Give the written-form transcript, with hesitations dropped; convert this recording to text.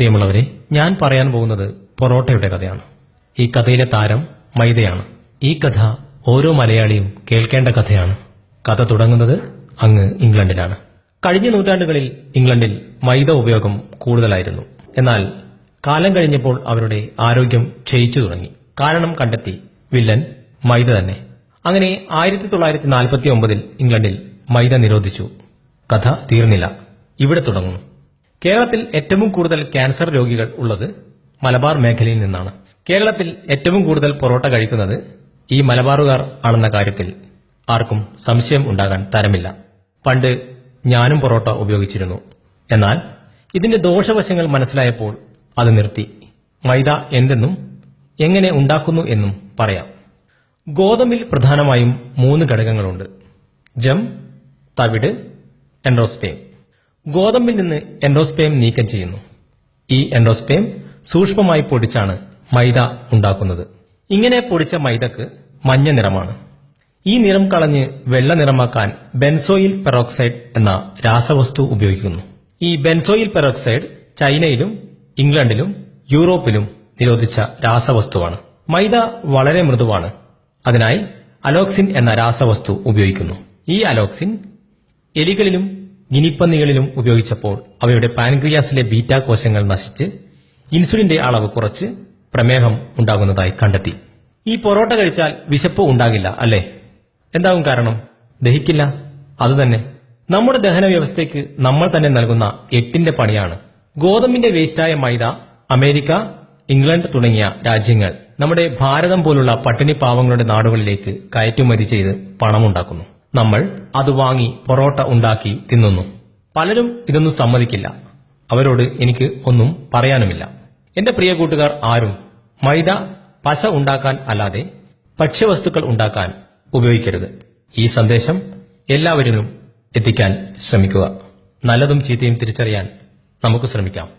പ്രിയമുള്ളവരെ, ഞാൻ പറയാൻ പോകുന്നത് പൊറോട്ടയുടെ കഥയാണ്. ഈ കഥയിലെ താരം മൈദയാണ്. ഈ കഥ ഓരോ മലയാളിയും കേൾക്കേണ്ട കഥയാണ്. കഥ തുടങ്ങുന്നത് അങ്ങ് ഇംഗ്ലണ്ടിലാണ്. കഴിഞ്ഞ നൂറ്റാണ്ടുകളിൽ ഇംഗ്ലണ്ടിൽ മൈദ ഉപയോഗം കൂടുതലായിരുന്നു. എന്നാൽ കാലം കഴിഞ്ഞപ്പോൾ അവരുടെ ആരോഗ്യം ക്ഷയിച്ചു തുടങ്ങി. കാരണം കണ്ടെത്തി. വില്ലൻ മൈദ തന്നെ. അങ്ങനെ 1949 ഇംഗ്ലണ്ടിൽ മൈദ നിരോധിച്ചു. കഥ തീർന്നില്ല, ഇവിടെ തുടങ്ങുന്നു. കേരളത്തിൽ ഏറ്റവും കൂടുതൽ ക്യാൻസർ രോഗികൾ ഉള്ളത് മലബാർ മേഖലയിൽ നിന്നാണ്. കേരളത്തിൽ ഏറ്റവും കൂടുതൽ പൊറോട്ട കഴിക്കുന്നത് ഈ മലബാറുകാർ ആണെന്ന കാര്യത്തിൽ ആർക്കും സംശയം ഉണ്ടാകാൻ തരമില്ല. പണ്ട് ഞാനും പൊറോട്ട ഉപയോഗിച്ചിരുന്നു. എന്നാൽ ഇതിന്റെ ദോഷവശങ്ങൾ മനസ്സിലായപ്പോൾ അത് നിർത്തി. മൈദ എന്തെന്നും എങ്ങനെ ഉണ്ടാക്കുന്നു എന്നും പറയാം. ഗോതമ്പിൽ പ്രധാനമായും 3 ഘടകങ്ങളുണ്ട്: ജം, തവിട്, എൻഡോസ്പേം. ഗോതമ്പിൽ നിന്ന് എൻഡോസ്പേം നീക്കം ചെയ്യുന്നു. ഈ എൻഡോസ്പേം സൂക്ഷ്മമായി പൊടിച്ചാണ് മൈദ ഉണ്ടാക്കുന്നത്. ഇങ്ങനെ പൊടിച്ച മൈദക്ക് മഞ്ഞ നിറമാണ്. ഈ നിറം കളഞ്ഞ് വെള്ള നിറമാക്കാൻ ബെൻസോയിൽ പെറോക്സൈഡ് എന്ന രാസവസ്തു ഉപയോഗിക്കുന്നു. ഈ ബെൻസോയിൽ പെറോക്സൈഡ് ചൈനയിലും ഇംഗ്ലണ്ടിലും യൂറോപ്പിലും നിരോധിച്ച രാസവസ്തുവാണ്. മൈദ വളരെ മൃദുവാണ്. അതിനായി അലോക്സിൻ എന്ന രാസവസ്തു ഉപയോഗിക്കുന്നു. ഈ അലോക്സിൻ എലികളിലും ഗിനിപ്പന്നികളിലും ഉപയോഗിച്ചപ്പോൾ അവയുടെ പാൻക്രിയാസിലെ ബീറ്റാ കോശങ്ങൾ നശിച്ച് ഇൻസുലിന്റെ അളവ് കുറച്ച് പ്രമേഹം ഉണ്ടാകുന്നതായി കണ്ടെത്തി. ഈ പൊറോട്ട കഴിച്ചാൽ വിശപ്പ് ഉണ്ടാകില്ല അല്ലേ? എന്താകും കാരണം? ദഹിക്കില്ല. അതുതന്നെ നമ്മുടെ ദഹന വ്യവസ്ഥയ്ക്ക് നമ്മൾ തന്നെ നൽകുന്ന 8ന്റെ പണിയാണ്. ഗോതമ്പിന്റെ വേസ്റ്റായ മൈദ അമേരിക്ക, ഇംഗ്ലണ്ട് തുടങ്ങിയ രാജ്യങ്ങൾ നമ്മുടെ ഭാരതം പോലുള്ള പട്ടിണി പാവങ്ങളുടെ നാടുകളിലേക്ക് കയറ്റുമതി ചെയ്ത് പണമുണ്ടാക്കുന്നു. നമ്മൾ അത് വാങ്ങി പൊറോട്ട ഉണ്ടാക്കി തിന്നുന്നു. പലരും ഇതൊന്നും സമ്മതിക്കില്ല. അവരോട് എനിക്ക് ഒന്നും പറയാനുമില്ല. എന്റെ പ്രിയ കൂട്ടുകാർ ആരും മൈദ പശ ഉണ്ടാക്കാൻ അല്ലാതെ ഭക്ഷ്യവസ്തുക്കൾ ഉണ്ടാക്കാൻ ഉപയോഗിക്കരുത്. ഈ സന്ദേശം എല്ലാവരിലും എത്തിക്കാൻ ശ്രമിക്കുക. നല്ലതും ചീത്തയും തിരിച്ചറിയാൻ നമുക്ക് ശ്രമിക്കാം.